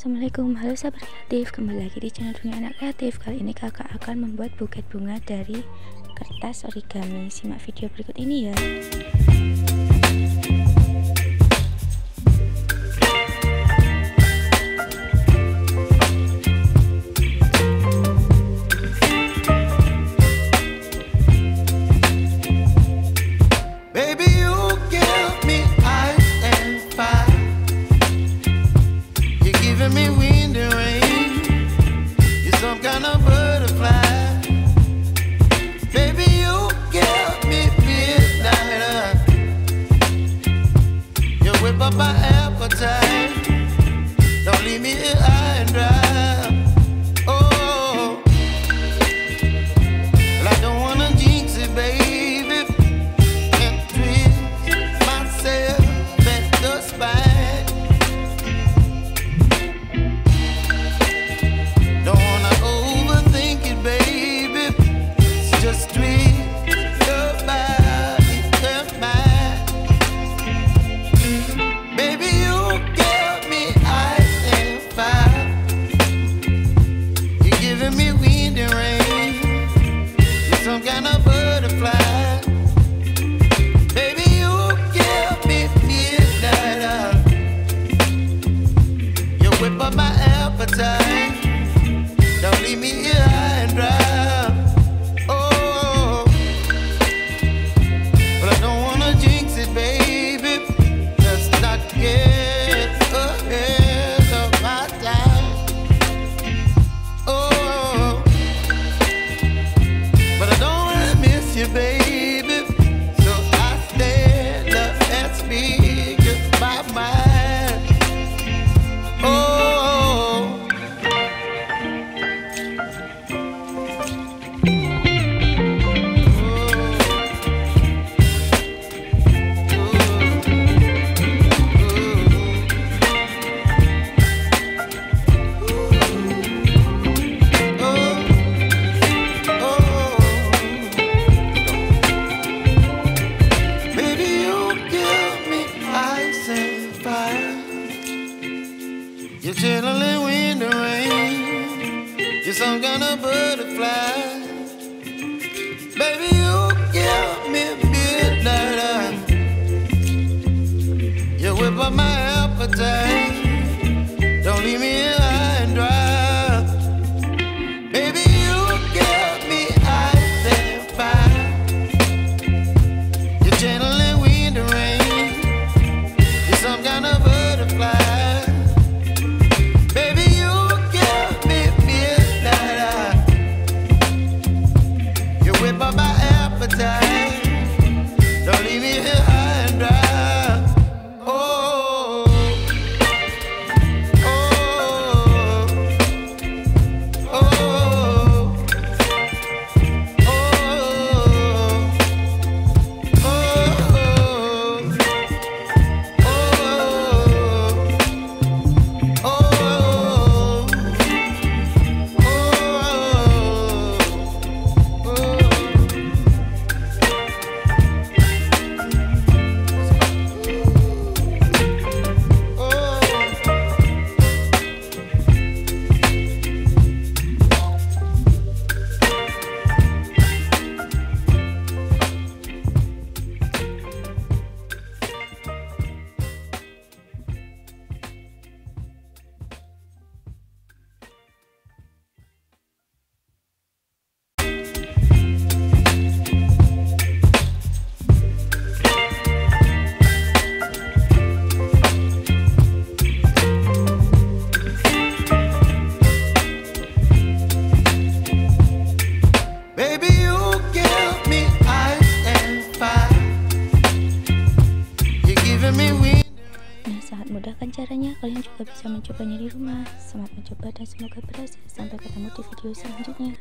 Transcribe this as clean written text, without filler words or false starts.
Assalamualaikum, halo sahabat kreatif, kembali lagi di channel Dunia Anak Kreatif. Kali ini kakak akan membuat buket bunga dari kertas origami. Simak video berikut ini ya. My appetite, don't leave me here high and dry. Oh, well, I don't wanna jinx it, baby, and twist myself at the spine. Don't wanna overthink it, baby, it's just twist your body and mine. Baby, you give me ice and fire. You're giving me wind and rain. You're some kind of butterfly. Baby, you give me midnight. You whip up my appetite. Don't leave me here high and dry. Oh, but I don't wanna jinx it, baby. Get ahead of my time. Oh, but I don't wanna miss you, baby. So I stand up and speak my mind. Oh. You're chilling wind and rain. You're some kind of butterfly. Baby, you give me midnight. You whip up my appetite. Don't leave me here high and dry. Baby, you give me ice and fire. You're chilling wind and rain. You're some kind of butterfly. My appetite, don't leave me here high and dry. Oh, oh, oh, oh, Sangat mudah kan caranya, kalian juga bisa mencobanya di rumah. Selamat mencoba dan semoga berhasil. Sampai ketemu di video selanjutnya.